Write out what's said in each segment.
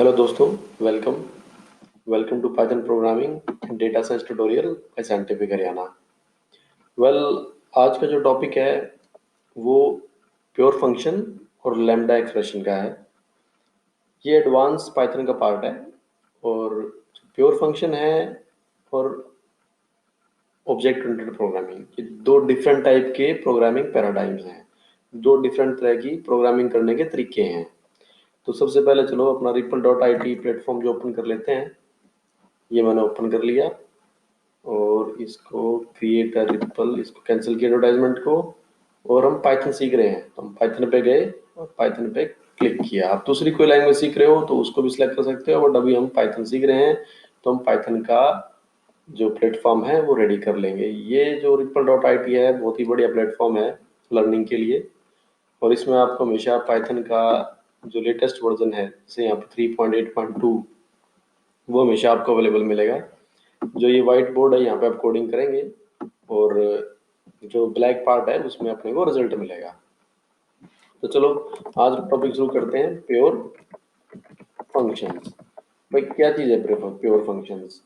Hello दोस्तों, welcome welcome to Python programming data science tutorial by scientific Haryana. Well, आज का जो टॉपिक है वो प्योर फंक्शन और लैम्डा एक्सप्रेशन का है। ये एडवांस पाइथन का पार्ट है और प्योर फंक्शन है और ऑब्जेक्ट ओरिएंटेड प्रोग्रामिंग, ये दो डिफरेंट टाइप के प्रोग्रामिंग पैराडाइम्स हैं, दो डिफरेंट तरह की प्रोग्रामिंग करने के तरीके हैं। तो सबसे पहले चलो अपना ripple.it प्लेटफॉर्म जो ओपन कर लेते हैं। ये मैंने ओपन कर लिया और इसको क्रिएट अ रिपल, इसको कैंसिल किया एडवर्टाइजमेंट को, और हम पाइथन सीख रहे हैं तो हम पाइथन पे गए और पाइथन पे क्लिक किया। आप दूसरी कोई लैंग्वेज सीख रहे हो तो उसको भी सिलेक्ट कर सकते हो, बट अभी हम पाइथन सीख रहे हैं तो हम पाइथन का जो प्लेटफॉर्म है वो रेडी कर लेंगे। ये जो ripple.it है बहुत ही बढ़िया प्लेटफॉर्म है लर्निंग के लिए, और इसमें आपको हमेशा पाइथन का जो लेटेस्ट वर्जन है जैसे यहाँ पे 3.8.2 वो हमेशा आपको अवेलेबल मिलेगा। जो ये व्हाइट बोर्ड है यहाँ पे आप कोडिंग करेंगे और जो ब्लैक पार्ट है उसमें अपने को रिजल्ट मिलेगा। तो चलो आज टॉपिक शुरू करते हैं, प्योर फंक्शंस। भाई क्या चीज़ है प्योर फंक्शंस,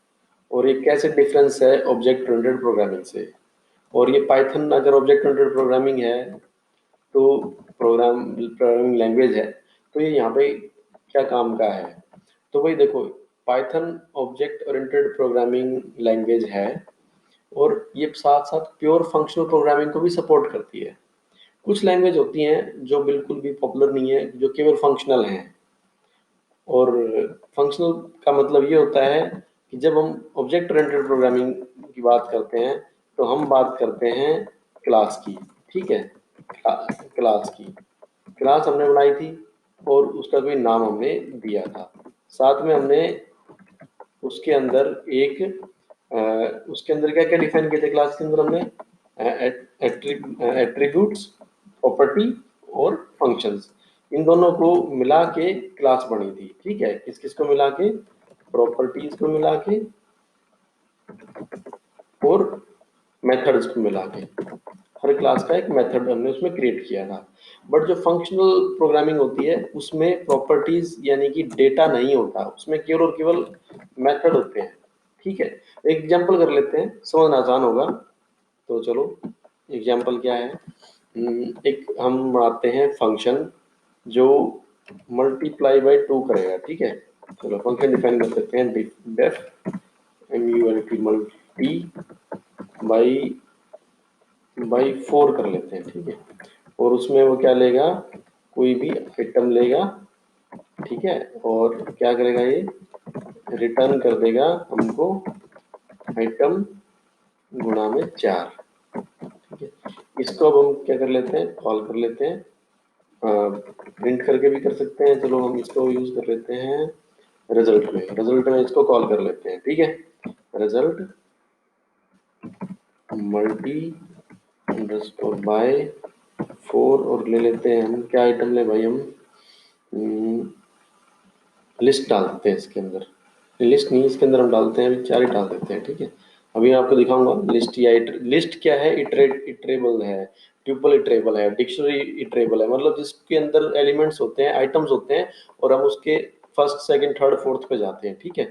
और ये कैसे डिफरेंस है ऑब्जेक्ट ओरिएंटेड प्रोग्रामिंग से। और ये पाइथन अगर ऑब्जेक्ट ओरिएंटेड प्रोग्रामिंग है तो प्रोग्रामिंग लैंग्वेज है, तो ये यहाँ पे क्या काम का है। तो भाई देखो, Python object oriented programming language है और ये साथ साथ प्योर फंक्शनल प्रोग्रामिंग को भी सपोर्ट करती है। कुछ लैंग्वेज होती हैं जो बिल्कुल भी पॉपुलर नहीं है, जो केवल फंक्शनल हैं। और फंक्शनल का मतलब ये होता है कि जब हम ऑब्जेक्ट ओरिएंटेड प्रोग्रामिंग की बात करते हैं तो हम बात करते हैं क्लास की। ठीक है, क्लास की क्लास हमने बनाई थी और उसका कोई नाम हमने दिया था, साथ में हमने उसके अंदर एक उसके अंदर क्या क्या डिफाइन किए थे क्लास के अंदर हमने एट्रीब्यूट्स, प्रॉपर्टी और फंक्शंस, इन दोनों को मिला के क्लास बनी थी। ठीक है, किस किस को मिला के, प्रॉपर्टीज को मिला के और मेथड्स को मिला के, हर क्लास का एक मेथड हमने उसमें क्रिएट किया था। बट जो फंक्शनल प्रोग्रामिंग होती है उसमें प्रॉपर्टीज यानी कि डेटा नहीं होता, उसमें केवल और केवल मेथड होते हैं। ठीक है, एक एग्जांपल कर लेते हैं, समझना आसान होगा। तो चलो एग्जांपल क्या है, एक हम बनाते हैं फंक्शन जो मल्टीप्लाई बाय 2 करेगा। ठीक है, चलो फंक्शन डिफाइन कर सकते हैं, डेफ MULT मल्टी बाई 4 कर लेते हैं। ठीक है, और उसमें वो क्या लेगा, कोई भी आइटम लेगा। ठीक है, और क्या करेगा, ये रिटर्न कर देगा हमको आइटम गुणा में 4। ठीक है, इसको अब हम क्या कर लेते हैं, कॉल कर लेते हैं, प्रिंट करके भी कर सकते हैं। चलो हम इसको यूज कर लेते हैं रिजल्ट में इसको कॉल कर लेते हैं। ठीक है, रिजल्ट मल्टी अंडरस्कोर बाय 4, और ले लेते हैं हम क्या आइटम ले भाई, हम लिस्ट डाल देते हैं इसके अंदर। लिस्ट नहीं, इसके अंदर हम डालते हैं, अभी 4 ही डाल देते हैं। ठीक है, अभी मैं आपको दिखाऊंगा लिस्ट या लिस्ट क्या है, इटरेबल है, ट्यूपल इटरेबल है, डिक्शनरी इटरेबल है, मतलब जिसके अंदर एलिमेंट्स होते हैं, आइटम्स होते हैं, और हम उसके फर्स्ट सेकंड थर्ड फोर्थ पे जाते हैं। ठीक है,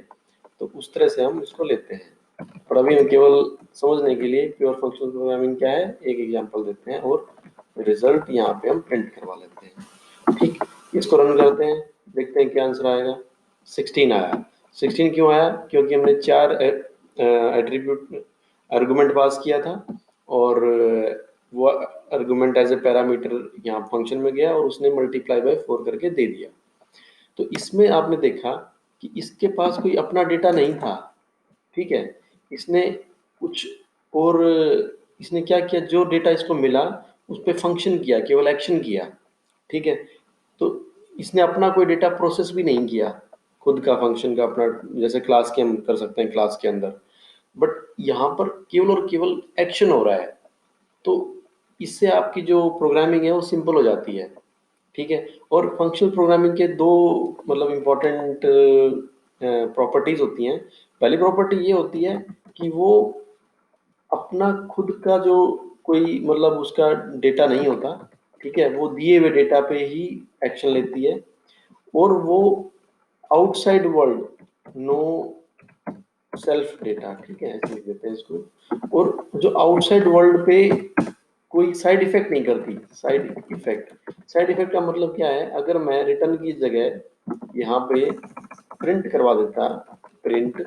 तो उस तरह से हम इसको लेते हैं। और अभी हम केवल समझने के लिए प्योर फंक्शनल प्रोग्रामिंग क्या है एक एग्जांपल देते हैं और रिजल्ट यहाँ पे हम प्रिंट करवा लेते हैं। ठीक, इसको रन करते हैं, देखते हैं क्या आंसर आएगा। 16 आया। 16 क्यों आया, क्योंकि हमने 4 एट्रीब्यूट आर्गुमेंट पास किया था और वो आर्गुमेंट एज ए पैरामीटर यहाँ फंक्शन में गया और उसने मल्टीप्लाई बाय 4 करके दे दिया। तो इसमें आपने देखा कि इसके पास कोई अपना डेटा नहीं था। ठीक है, इसने कुछ और, इसने क्या किया, जो डेटा इसको मिला उस पर फंक्शन किया, केवल एक्शन किया। ठीक है, तो इसने अपना कोई डेटा प्रोसेस भी नहीं किया, खुद का फंक्शन का अपना, जैसे क्लास के हम कर सकते हैं क्लास के अंदर। बट यहाँ पर केवल और केवल एक्शन हो रहा है, तो इससे आपकी जो प्रोग्रामिंग है वो सिंपल हो जाती है। ठीक है, और फंक्शनल प्रोग्रामिंग के दो मतलब इम्पोर्टेंट प्रॉपर्टीज होती हैं। पहली प्रॉपर्टी ये होती है कि वो अपना खुद का जो कोई मतलब उसका डेटा नहीं होता। ठीक है, वो दिए हुए डेटा पे ही एक्शन लेती है और वो outside world no self data, ठीक है, ऐसे लिख देते हैं इसको। और जो आउटसाइड वर्ल्ड पे कोई साइड इफेक्ट नहीं करती। साइड इफेक्ट का मतलब क्या है, अगर मैं रिटर्न की जगह यहाँ पे प्रिंट करवा देता, प्रिंट,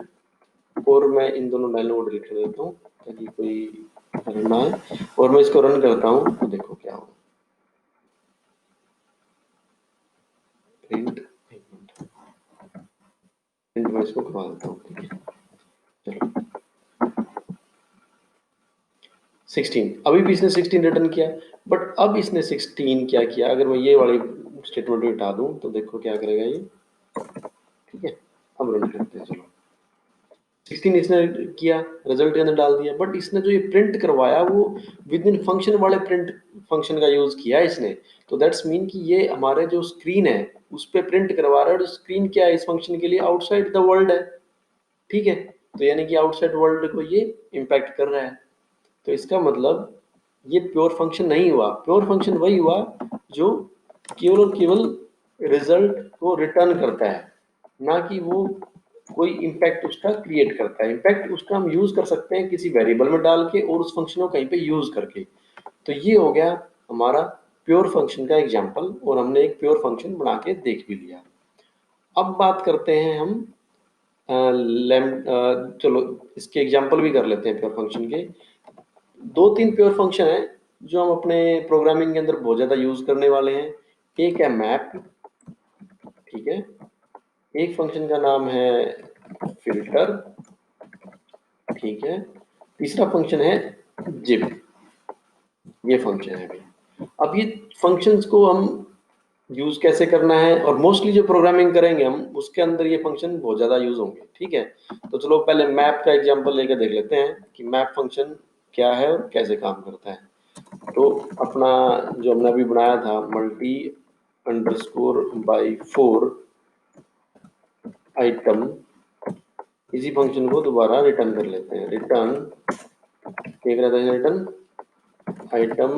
और मैं इन दोनों लाइनों को डिलीट कर देता हूँ ताकि कोई एरर ना आए, और मैं इसको रन करता हूँ तो देखो क्या होगा। प्रिंट, प्रिंट मैं इसको करवा देता हूँ, ठीक है। चलो 16, अभी भी इसने 16 रिटर्न किया, बट अब इसने 16 क्या किया, अगर मैं ये वाली स्टेटमेंट हटा दूं तो देखो क्या करेगा ये, ठीक है। अब रन करते हैं, चलो 16 इसने किया, रिजल्ट के अंदर डाल दिया, बट इसने जो ये प्रिंट करवाया वो विद इन फंक्शन वाले प्रिंट फंक्शन का यूज किया है इसने। तो दैट्स मीन कि ये हमारे जो स्क्रीन है उस पर प्रिंट करवा रहा है, और स्क्रीन क्या है इस फंक्शन के लिए, आउटसाइड द वर्ल्ड है, ठीक है। तो यानी कि आउटसाइड वर्ल्ड को ये इम्पैक्ट कर रहा है। तो इसका मतलब ये प्योर फंक्शन नहीं हुआ। प्योर फंक्शन वही हुआ जो केवल और केवल रिजल्ट को रिटर्न करता है, ना कि वो कोई इम्पैक्ट उसका क्रिएट करता है। इम्पैक्ट उसका हम यूज कर सकते हैं किसी वेरिएबल में डाल के और उस फंक्शन को कहीं पे यूज करके। तो ये हो गया हमारा प्योर फंक्शन का एग्जाम्पल, और हमने एक प्योर फंक्शन बना के देख भी लिया। अब बात करते हैं हम चलो इसके एग्जाम्पल भी कर लेते हैं प्योर फंक्शन के। दो तीन प्योर फंक्शन है जो हम अपने प्रोग्रामिंग के अंदर बहुत ज्यादा यूज करने वाले हैं। एक है मैप, ठीक है। एक फंक्शन का नाम है फिल्टर, ठीक है। तीसरा फंक्शन है जिप, ये फंक्शन है अभी। अब ये फंक्शंस को हम यूज कैसे करना है, और मोस्टली जो प्रोग्रामिंग करेंगे हम उसके अंदर ये फंक्शन बहुत ज्यादा यूज होंगे, ठीक है। तो चलो पहले मैप का एग्जांपल लेकर देख लेते हैं कि मैप फंक्शन क्या है और कैसे काम करता है। तो अपना जो हमने अभी बनाया था मल्टी अंडरस्कोर बाई 4 आइटम, इसी फंक्शन को दोबारा रिटर्न कर लेते हैं। रिटर्न क्या रहता है, रिटर्न आइटम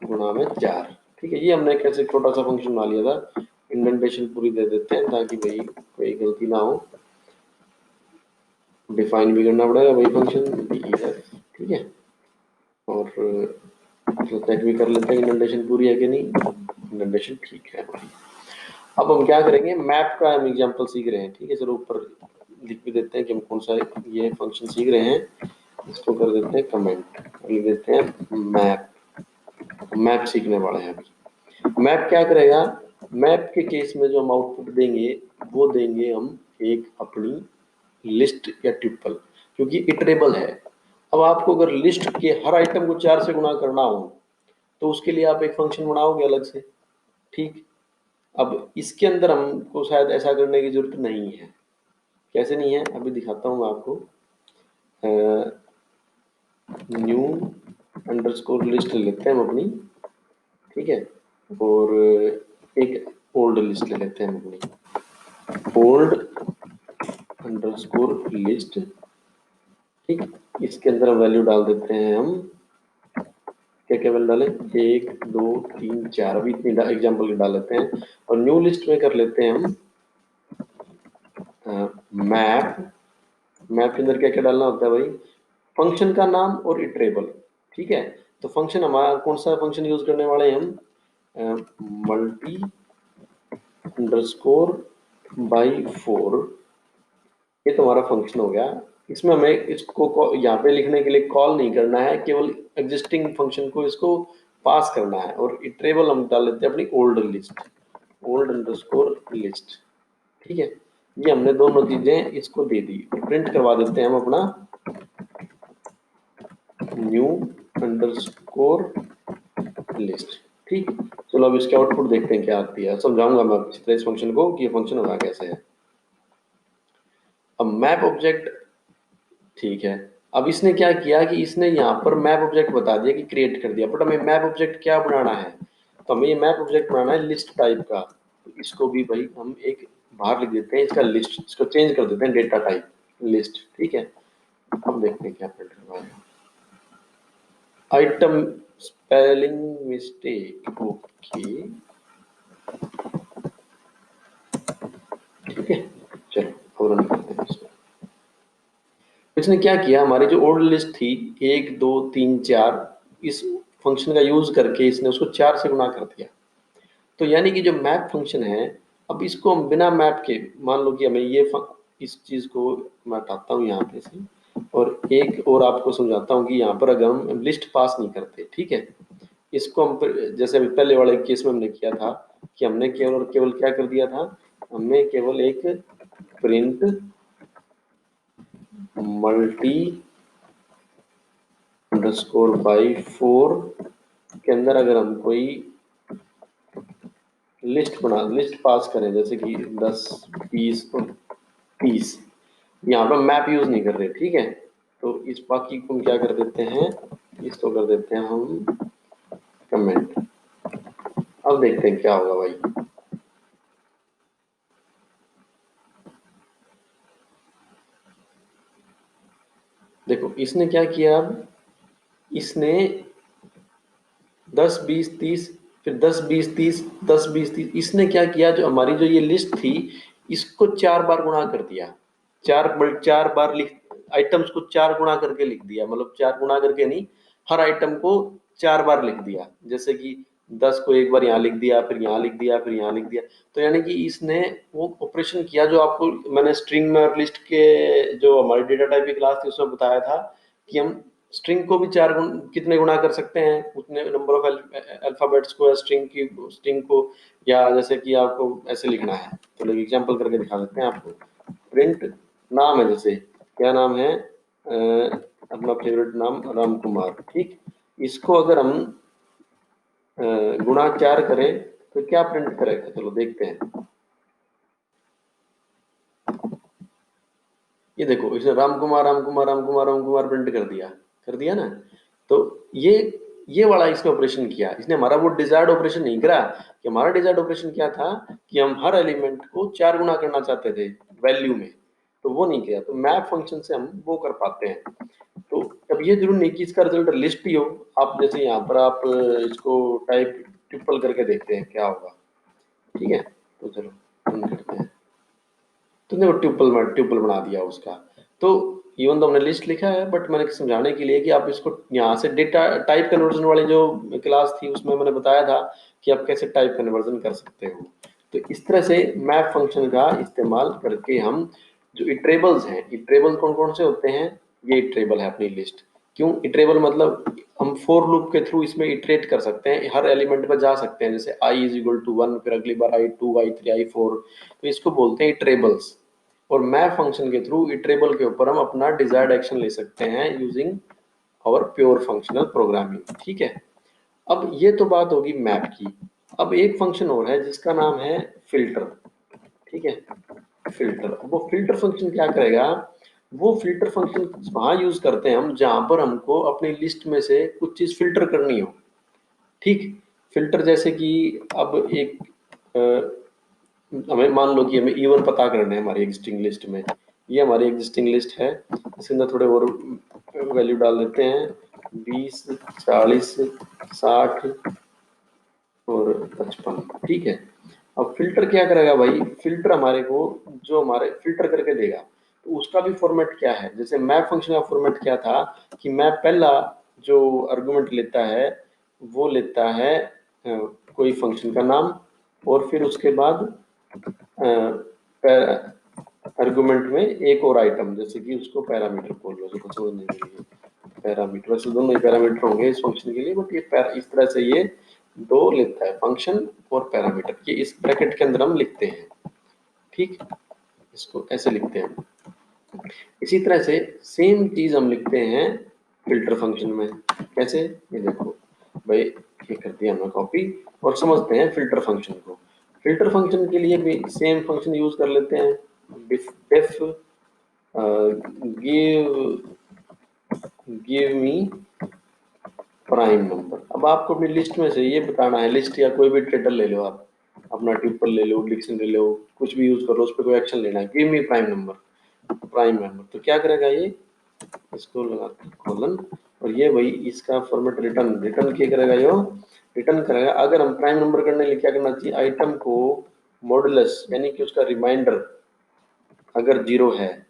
गुणा में 4, ठीक है। ये हमने कैसे छोटा सा फंक्शन बना लिया था, इंडेंटेशन पूरी दे देते हैं ताकि भाई कोई गलती ना हो। डिफाइन भी करना पड़ेगा वही फंक्शन def, ठीक है। और चेक भी कर लेते हैं इंडेंटेशन पूरी है कि नहीं, इंडेंटेशन ठीक है। अब हम क्या करेंगे, मैप का हम एग्जांपल सीख रहे हैं, ठीक है। चलो ऊपर लिख भी देते हैं कि हम कौन सा ये फंक्शन सीख रहे हैं। इसको कर देते हैं कमेंट, लिख देते हैं मैप। मैप सीखने वाले हैं अभी। मैप क्या करेगा, मैप के केस में जो हम आउटपुट देंगे वो देंगे हम एक अपनी लिस्ट या ट्रिपल, क्योंकि इटरेबल है। अब आपको अगर लिस्ट के हर आइटम को 4 से गुणा करना हो तो उसके लिए आप एक फंक्शन बनाओगे अलग से, ठीक। अब इसके अंदर हमको शायद ऐसा करने की जरूरत नहीं है। कैसे नहीं है, अभी दिखाता हूँ मैं आपको। न्यू अंडरस्कोर लिस्ट लेते हैं हम अपनी, ठीक है। और एक ओल्ड लिस्ट ले लेते हैं हम अपनी, ओल्ड अंडरस्कोर लिस्ट, ठीक। इसके अंदर वैल्यू डाल देते हैं हम, क्या क्या वैल्यू डालें, 1 2 3 4, अभी इतनी एग्जाम्पल की डाल लेते हैं। और न्यू लिस्ट में कर लेते हैं हम मैप। मैप के अंदर क्या क्या डालना होता है भाई, फंक्शन का नाम और इटरेबल, ठीक है। तो फंक्शन हमारा कौन सा फंक्शन यूज करने वाले हैं हम, मल्टी अंडरस्कोर बाई 4, ये तो हमारा फंक्शन हो गया। इसमें हमें इसको यहाँ पे लिखने के लिए कॉल नहीं करना है, केवल एग्जिस्टिंग फंक्शन को इसको पास करना है। और इटरेबल हम डाल लेते हैं अपनी old list, old underscore list, ठीक है। ये हमने दोनों चीजें इसको दे दी, प्रिंट करवा देते हैं हम अपना न्यू अंडरस्कोर लिस्ट, ठीक। चलो अब इसके आउटपुट देखते हैं क्या आती है। समझाऊंगा मैं इस तरह इस फंक्शन को कि ये फंक्शन होगा कैसे है। अब मैप ऑब्जेक्ट, ठीक है। अब इसने क्या किया कि इसने यहाँ पर मैप ऑब्जेक्ट बता दिया कि क्रिएट कर दिया, बट हमें मैप ऑब्जेक्ट क्या बनाना है, तो हमें ये मैप ऑब्जेक्ट बनाना है लिस्ट टाइप का। तो इसको भी भाई हम एक बाहर लिख देते हैं इसका लिस्ट, इसको चेंज कर देते हैं डेटा टाइप लिस्ट, ठीक है। अब देखते हैं क्या प्रिंट करवाएगा। आइटम स्पेलिंग मिस्टेक, ओके, ठीक है। इसने क्या किया, हमारी जो ओल्ड लिस्ट थी 1 2 3 4, इस फंक्शन का यूज करके इसने उसको 4 से गुणा कर दिया। तो यानी कि जो मैप फंक्शन है, अब इसको हम बिना मैप के, मान लो कि हमें इस चीज को मैं हटाता हूँ यहाँ पे से, और एक और आपको समझाता हूँ कि यहाँ पर अगर हम लिस्ट पास नहीं करते, ठीक है, इसको हम जैसे अभी पहले वाले केस में हमने किया था कि हमने केवल और केवल क्या कर दिया था, हमने केवल एक प्रिंट मल्टी अंडरस्कोर बाई 4 के अंदर अगर हम कोई लिस्ट पास करें, जैसे कि 10 20 और 30, यहाँ पर मैप यूज नहीं कर रहे, ठीक है, तो इस बाकी को हम क्या कर देते हैं, इसको कर देते हैं हम कमेंट। अब देखते हैं क्या होगा भाई। देखो इसने क्या किया, अब इसने 10 20 30, फिर 10 20 30, 10 20 30, इसने क्या किया, जो हमारी जो ये लिस्ट थी इसको 4 बार गुणा कर दिया, 4 बार लिख, आइटम्स को 4 गुणा करके लिख दिया, मतलब 4 गुणा करके नहीं, हर आइटम को 4 बार लिख दिया, जैसे कि 10 को एक बार यहाँ लिख दिया, फिर यहाँ लिख दिया, फिर यहाँ लिख दिया। तो यानी कि इसने वो ऑपरेशन किया जो आपको मैंने स्ट्रिंग में और लिस्ट के जो हमारी डेटा टाइप की क्लास थी उसमें बताया था कि हम स्ट्रिंग को भी 4 कितने गुणा कर सकते हैं, उतने नंबर ऑफ अल्फाबेट्स को, स्ट्रिंग को, या जैसे कि आपको ऐसे लिखना है, तो लोग एग्जांपल करके दिखा देते हैं आपको। प्रिंट नाम है, जैसे क्या नाम है, अपना फेवरेट नाम राम कुमार, ठीक, इसको अगर हम गुणा 4 करें तो क्या प्रिंट करेगा, चलो देखते हैं। ये देखो इसने राम कुमार राम कुमार राम कुमार राम कुमार प्रिंट कर दिया ना। तो ये ये वाला इसने ऑपरेशन किया, इसने हमारा वो डिजायर्ड ऑपरेशन नहीं करा, कि हमारा डिजायर्ड ऑपरेशन क्या था कि हम हर एलिमेंट को 4 गुना करना चाहते थे वैल्यू में, तो वो नहीं किया। तो मैप फंक्शन से हम वो कर पाते हैं। तो अब ये जरूर नहीं कि इसका रिजल्ट लिस्ट ही हो, आप जैसे यहाँ पर आप इसको टाइप ट्रिपल करके देखते हैं क्या होगा, ठीक है, तो चलो रन करते हैं। तो देखो ट्यूपल बना दिया उसका। तो इवन तो हमने लिस्ट लिखा है, बट मैंने समझाने के लिए कि आप इसको यहाँ से डेटा टाइप कन्वर्जन वाली जो क्लास थी उसमें मैंने बताया था कि आप कैसे टाइप कन्वर्जन कर सकते हो। तो इस तरह से मैप फंक्शन का इस्तेमाल करके हम जो इटरेबल्स हैं, इटरेबल कौन कौन से होते हैं, ये इटरेबल है अपनी लिस्ट। क्यों इटरेबल, मतलब हम फोर लूप के थ्रू इसमें इटरेट कर सकते हैं, हर एलिमेंट पर जा सकते हैं, जैसे आई इज इक्वल टू 1, फिर अगली बार I2 I3 I4, तो इसको बोलते हैं इटरेबल्स। और मैप फंक्शन के थ्रू इटरेबल के ऊपर हम अपना डिजायर्ड एक्शन ले सकते हैं using our pure functional programming, ठीक है। अब ये तो बात होगी मैप की। अब एक फंक्शन और है जिसका नाम है फिल्टर, ठीक है, फिल्टर। वो फिल्टर फंक्शन क्या करेगा, वो फिल्टर फंक्शन वहां यूज करते हैं हम जहां पर हमको अपनी लिस्ट में से कुछ चीज फिल्टर करनी हो, ठीक। फिल्टर जैसे कि अब एक हमें मान लो कि हमें इवन पता करना है हमारी एग्जिस्टिंग लिस्ट में, ये हमारी एग्जिस्टिंग लिस्ट है, इसके अंदर थोड़े और वैल्यू डाल देते हैं, 20 40 60 और 55, ठीक है। अब फिल्टर क्या करेगा भाई, फिल्टर हमारे को जो हमारे फिल्टर करके देगा, तो उसका भी फॉर्मेट क्या है, जैसे मैप फंक्शन का फॉर्मेट क्या था कि मैप पहला जो आर्गुमेंट लेता है वो लेता है कोई फंक्शन का नाम, और फिर उसके बाद आर्गुमेंट में एक और आइटम, जैसे कि उसको पैरामीटर बोल लो, जो समझने के लिए पैरामीटर, वैसे दोनों ही पैरामीटर होंगे इस फंक्शन के लिए, बट ये इस तरह से ये दो लेता है, फंक्शन और पैरामीटर, ये इस ब्रैकेट के अंदर हम लिखते हैं, ठीक, इसको ऐसे लिखते हैं। इसी तरह से सेम चीज हम लिखते हैं फिल्टर फंक्शन में, कैसे, ये देखो भाई, ये कर दिया हमने कॉपी, और समझते हैं फिल्टर फंक्शन को। फिल्टर फंक्शन के लिए भी सेम फंक्शन यूज कर लेते हैं, डिफ गिव मी प्राइम नंबर। अब आपको अपनी लिस्ट में से ये बताना है, लिस्ट या कोई भी टाइटल ले लो आप, अपना ट्यूपल ले लो, डिक्शनरी ले लो, कुछ भी यूज करो, उस पर कोई एक्शन लेना है, गिव मी प्राइम नंबर, तो क्या करेगा ये, इसको लगा कॉलन, और ये भाई इसका फॉर्मेट रिटर्न रिटर्न क्या करेगा, यो रिटर्न करेगा अगर हम प्राइम नंबर करने के लिए क्या करना चाहिए, आइटम को मॉडुलस यानी कि उसका रिमाइंडर अगर 0 है,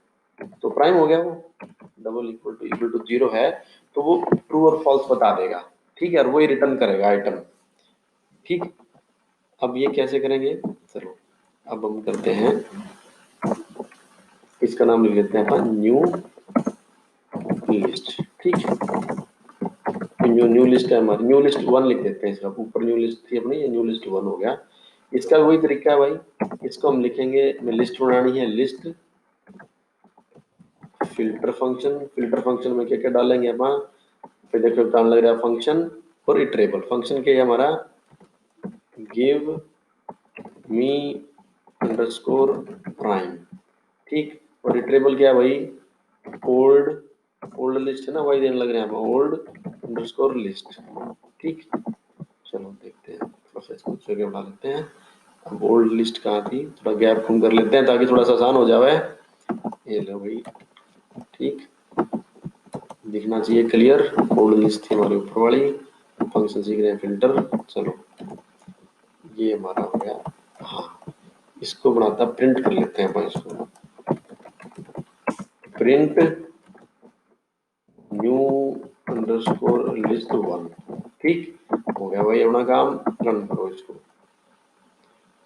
तो प्राइम हो गया वो, डबल इक्वल टू 0 है तो वो ट्रू और फॉल्स बता देगा, ठीक है, और वही रिटर्न करेगा आइटम। ठीक, अब ये कैसे करेंगे, चलो अब हम करते हैं, इसका नाम लिख लेते हैं अपन न्यू लिस्ट। ठीक है, जो न्यू लिस्ट है हमारी, न्यू लिस्ट 1 लिख देते हैं, इसका ऊपर न्यू लिस्ट थी अपनी, ये न्यू लिस्ट 1 हो गया। इसका वही तरीका है भाई, इसको हम लिखेंगे, हमें लिस्ट बनानी है, list filter function, filter function में क्या क्या डालेंगे अपन, फिर देखो काम लग रहा है फंक्शन और इटरेबल। फंक्शन के हमारा गिव मी अंडरस्कोर प्राइम, ठीक, और इटरेबल क्या है भाई, ओल्ड, ओल्ड लिस्ट है ना, वही देने लग रहे हैं हम, ओल्ड अंडरस्कोर लिस्ट। ठीक, चलो देखते हैं, थोड़ा सा इसको जगह बना लेते हैं। अब ओल्ड लिस्ट कहाँ थी, थोड़ा गैप कम कर लेते हैं ताकि थोड़ा सा आसान हो जाए। ये लो भाई, ठीक, दिखना चाहिए क्लियर। ओल्ड लिस्ट थी हमारी ऊपर वाली, फंक्शन सीख रहे हैं फिल्टर। चलो ये हमारा हो गया, हाँ इसको बनाता प्रिंट कर लेते हैं अपन, इसको प्रिंट न्यू अंडरस्कोर लिस्ट 1। ठीक हो गया भाई अपना काम, रन करो इसको।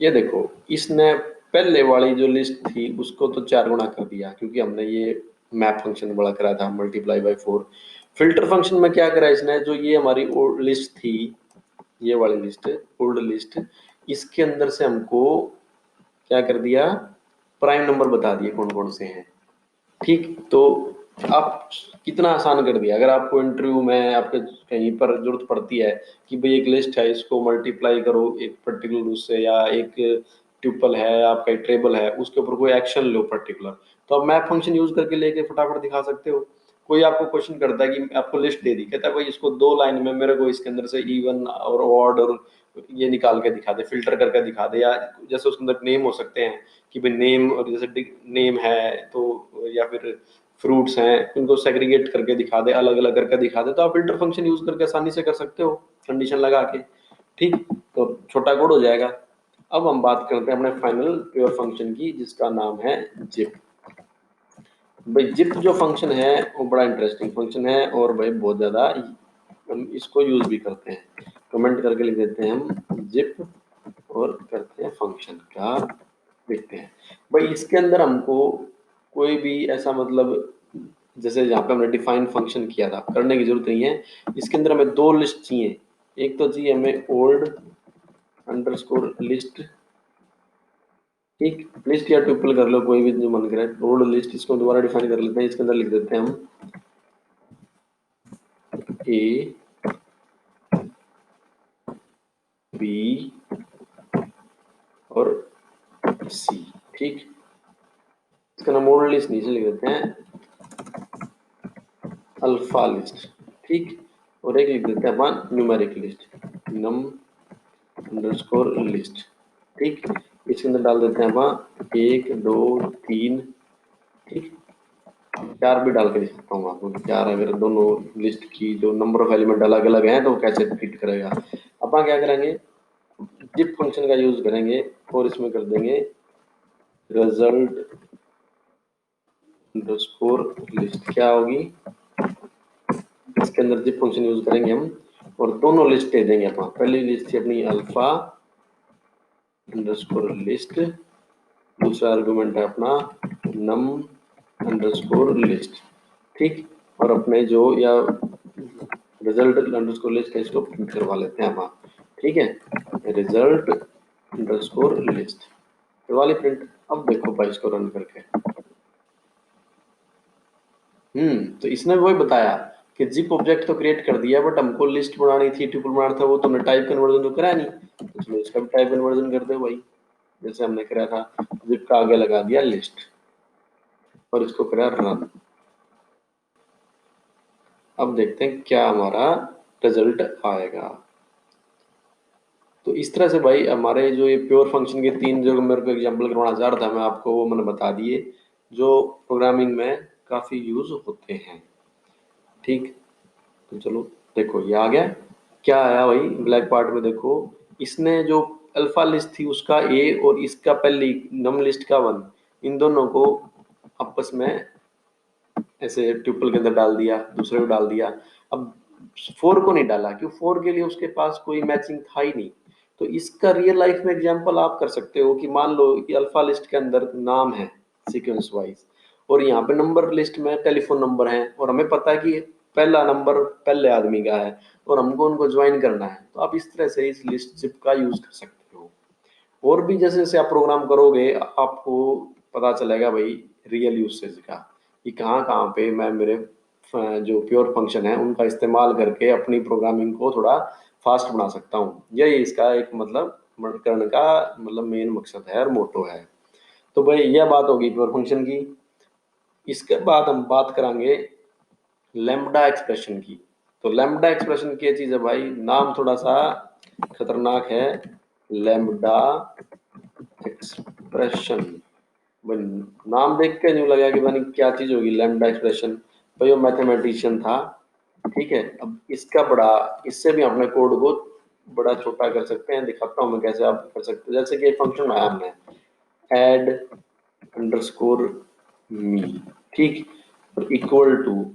ये देखो, इसने पहले वाली जो लिस्ट थी उसको तो 4 गुना कर दिया, क्योंकि हमने ये मैप फंक्शन बड़ा करा था, मल्टीप्लाई बाय 4। फिल्टर फंक्शन में क्या करा इसने, जो ये हमारी ओल्ड लिस्ट थी, ये वाली लिस्ट, ओल्ड लिस्ट, इसके अंदर से हमको क्या कर दिया, प्राइम नंबर बता दिए कौन कौन से हैं। ठीक, तो आप कितना आसान कर दिया। अगर आपको इंटरव्यू में आपके कहीं पर जरूरत पड़ती है कि भाई एक लिस्ट है, इसको मल्टीप्लाई करो एक पर्टिकुलर उससे, या एक ट्यूपल है आपका, एक टेबल है, उसके ऊपर कोई एक्शन लो पर्टिकुलर, तो आप मैप फंक्शन यूज करके लेके फटाफट दिखा सकते हो। कोई आपको क्वेश्चन करता है कि आपको लिस्ट दे दी, कहता है भाई इसको 2 लाइन में मेरे को इसके अंदर से इवन और ऑड और ये निकाल के दिखा दे, फिल्टर करके दिखा दे, या जैसे उसके अंदर नेम हो सकते हैं कि भाई नेम, और जैसे नेम है तो, या फिर फ्रूट्स हैं, उनको सेग्रीगेट करके दिखा दे, अलग अलग करके दिखा दे, तो आप फिल्टर फंक्शन यूज करके आसानी से कर सकते हो, कंडीशन लगा के। ठीक, तो छोटा कोड हो जाएगा। अब हम बात करते हैं अपने फाइनल प्योर फंक्शन की, जिसका नाम है जिप। भाई जिप जो फंक्शन है वो बड़ा इंटरेस्टिंग फंक्शन है, और भाई बहुत ज्यादा हम इसको यूज भी करते हैं। कमेंट करके लिख देते हैं हम जिप, और करते हैं फंक्शन का, देखते हैं भाई इसके अंदर हमको कोई भी ऐसा मतलब, जैसे यहाँ पे हमने डिफाइन फंक्शन किया था, करने की जरूरत नहीं है। इसके अंदर हमें 2 लिस्ट चाहिए, एक तो चाहिए हमें ओल्ड अंडरस्कोर लिस्ट, ठीक, लिस्ट या ट्यूपल कर लो, कोई भी जो मन करे, ओल्ड लिस्ट, इसको दोबारा डिफाइन कर लेते हैं। इसके अंदर लिख देते हैं हम ए बी और सी। ठीक, इसका नाम ओल्ड लिस्ट नीचे लिख देते हैं अल्फा लिस्ट। ठीक, और एक लिख देते हैं अपन न्यूमेरिक लिस्ट, नम अंडरस्कोर लिस्ट। ठीक, इसके अंदर डाल देते हैं अपन 1 2 3, ठीक, 4 भी डाल के दिख सकता हूँ आपको, 4 अगर दोनों लिस्ट की जो नंबर ऑफ एलिमेंट अलग अलग हैं तो कैसे फिट करेगा। अपन क्या करेंगे, जिप फंक्शन का यूज करेंगे, और इसमें कर देंगे रिजल्ट अंडरस्कोर लिस्ट। क्या होगी, इसके अंदर जिप फंक्शन यूज करेंगे हम, और दोनों लिस्ट दे देंगे अपन। पहली लिस्ट थी अपनी अल्फा अंडरस्कोर लिस्ट, दूसरा आर्गुमेंट है अपना नम अंडरस्कोर लिस्ट। ठीक, और अपने जो या रिजल्ट अंडरस्कोर लिस्ट है इसको प्रिंट करवा लेते हैं हम। ठीक है, रिजल्ट अंडरस्कोर लिस्ट करवा ली प्रिंट। अब देखो भाई इसको रन करके, तो इसने वही बताया कि जिप ऑब्जेक्ट तो क्रिएट कर दिया, बट हमको लिस्ट बनानी थी, ट्यूपल बनाना था, वो तुमने टाइप कन्वर्जन तो करा नहीं, तो चलो इसका भी टाइप कन्वर्जन कर दो भाई, जैसे हमने करा था, जिप का आगे लगा दिया लिस्ट, और इसको करा रन। अब देखते हैं क्या हमारा रिजल्ट आएगा। तो इस तरह से भाई हमारे जो ये प्योर फंक्शन के 3 जो मेरे को एग्जांपल करवाना चाह रहा था मैं आपको, वो मैंने बता दिए, जो प्रोग्रामिंग में काफी यूज होते हैं। ठीक, तो चलो देखो ये आ गया, क्या आया भाई ब्लैक पार्ट में, देखो इसने जो अल्फा लिस्ट थी उसका ए, और इसका पहली नम लिस्ट का 1, इन दोनों को आपस में ऐसे ट्यूपल के अंदर डाल दिया, दूसरे को डाल दिया। अब 4 को नहीं डाला, क्यों? 4 के लिए उसके पास कोई मैचिंग था ही नहीं। तो इसका रियल लाइफ में एग्जांपल आप कर सकते हो कि मान लो कि अल्फा लिस्ट के अंदर नाम है सीक्वेंस वाइज, और यहाँ पे नंबर लिस्ट में टेलीफोन नंबर है, और हमें पता है कि पहला नंबर पहले आदमी का है और हमको उनको ज्वाइन करना है। तो आप इस तरह से इस लिस्ट जिप का यूज कर सकते हो। और भी जैसे जैसे आप प्रोग्राम करोगे आपको पता चलेगा भाई रियल यूसेज का, कि कहाँ कहाँ पे मैं मेरे जो प्योर फंक्शन है उनका इस्तेमाल करके अपनी प्रोग्रामिंग को थोड़ा फास्ट बना सकता हूँ। यही इसका एक मतलब करने का मतलब मेन मकसद है और मोटो है। तो भाई यह बात होगी प्योर फंक्शन की। इसके बाद हम बात करेंगे लैम्ब्डा एक्सप्रेशन की। तो लैम्ब्डा एक्सप्रेशन क्या चीज है भाई? नाम थोड़ा सा खतरनाक है, लैम्ब्डा एक्सप्रेशन। भाई नाम देख के यूं लगा कि भाई क्या चीज होगी लैम्ब्डा एक्सप्रेशन। भाई वो मैथमेटिशियन था, ठीक है। अब इसका बड़ा, इससे भी अपने कोड को बड़ा छोटा कर सकते हैं। दिखाता हूँ मैं कैसे आप कर सकते हो। जैसे कि एक फंक्शन बनाया हमने, एड अंडरस्कोर मी, ठीक, और इक्वल टू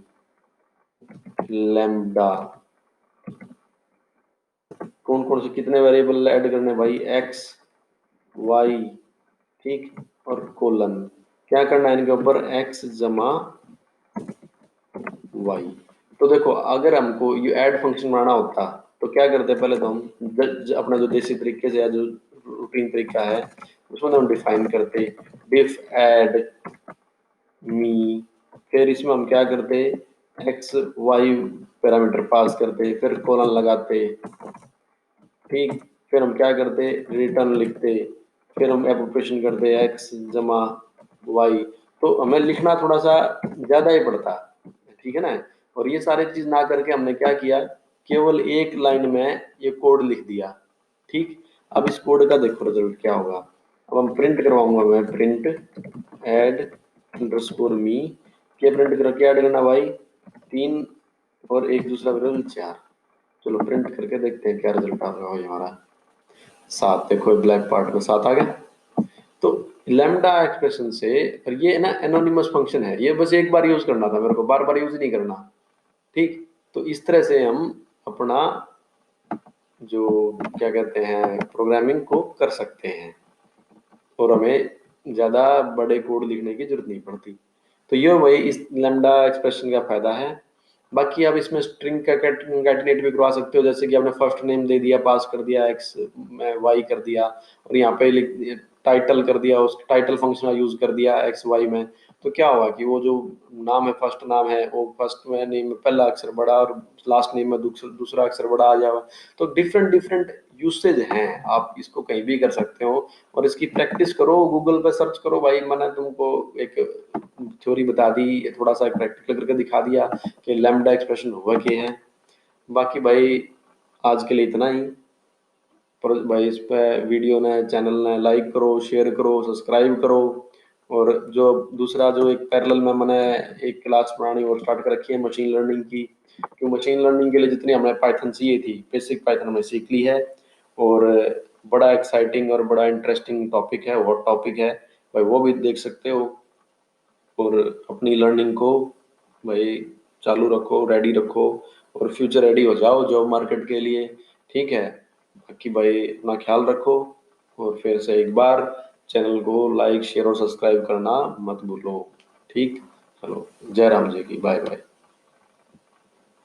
लैम्ब्डा, कौन कौन से कितने वेरिएबल ऐड करने भाई? एक्स वाई, ठीक, और कोलन। क्या करना है इनके ऊपर? एक्स जमा वाई। तो देखो अगर हमको ये ऐड फंक्शन बनाना होता तो क्या करते? पहले तो हम अपना जो देसी तरीके से या जो रूटीन तरीका है उसमें तो हम डिफाइन करते डिफ ऐड मी, फिर इसमें हम क्या करते? एक्स वाई पैरामीटर पास करते, फिर कोलन लगाते, ठीक, फिर हम क्या करते? रिटर्न लिखते, फिर हम एप्रोप्रिएशन करते एक्स जमा वाई। तो हमें लिखना थोड़ा सा ज्यादा ही पड़ता, ठीक है ना। और ये सारी चीज ना करके हमने क्या किया? केवल एक लाइन में ये कोड लिख दिया, ठीक। अब इस कोड का देखो रिजल्ट क्या होगा। अब हम प्रिंट करवाऊंगा मैं, प्रिंट एड अंडरस्कोर मी, क्या प्रिंट कर क्या ऐड करना भाई? 3 और एक दूसरा वेरिएबल 4। चलो प्रिंट करके देखते हैं क्या रिजल्ट आ रहा है हमारा। 7, देखो ब्लैक पार्ट में 7 आ गया। तो लैम्ब्डा एक्सप्रेशन से, और ये ना एनोनिमस फंक्शन है, ये बस एक बार यूज करना था मेरे को, बार बार यूज नहीं करना, ठीक। तो इस तरह से हम अपना जो क्या कहते हैं प्रोग्रामिंग को कर सकते हैं, और हमें ज्यादा बड़े कोड लिखने की जरूरत नहीं पड़ती। तो ये वही इस लैम्ब्डा एक्सप्रेशन का फायदा है। बाकी आप इसमें स्ट्रिंग का कंकैटिनेट भी करवा सकते हो, जैसे कि आपने फर्स्ट नेम दे दिया, पास कर दिया एक्स में वाई कर दिया, और यहाँ पे लिख टाइटल कर दिया, उस टाइटल फंक्शन का यूज कर दिया एक्स वाई में। तो क्या हुआ कि वो जो नाम है, फर्स्ट नाम है, वो फर्स्ट में नेम में पहला अक्षर बड़ा और लास्ट नेम में दूसरा अक्षर बड़ा आ जाएगा। तो डिफरेंट डिफरेंट यूसेज हैं, आप इसको कहीं भी कर सकते हो। और इसकी प्रैक्टिस करो, गूगल पे सर्च करो भाई। मैंने तुमको एक थ्योरी बता दी, थोड़ा सा प्रैक्टिकल करके दिखा दिया कि लैम्ब्डा एक्सप्रेशन हुआ क्या है। बाकी भाई आज के लिए इतना ही। पर भाई इस पे वीडियो ने चैनल ने लाइक करो, शेयर करो, सब्सक्राइब करो। और जो दूसरा जो एक पैरेलल में मैंने एक क्लास पढ़ानी और स्टार्ट कर रखी है मशीन लर्निंग की, क्यों मशीन लर्निंग के लिए जितनी हमें पाइथन चाहिए थी, बेसिक पाइथन हमें सीख ली है। और बड़ा एक्साइटिंग और बड़ा इंटरेस्टिंग टॉपिक है, हॉट टॉपिक है भाई, वो भी देख सकते हो। और अपनी लर्निंग को भाई चालू रखो, रेडी रखो, और फ्यूचर रेडी हो जाओ जॉब मार्केट के लिए, ठीक है। बाकी भाई अपना ख्याल रखो, और फिर से एक बार चैनल को लाइक शेयर और सब्सक्राइब करना मत भूलो, ठीक। चलो जय राम जी की, बाय बाय।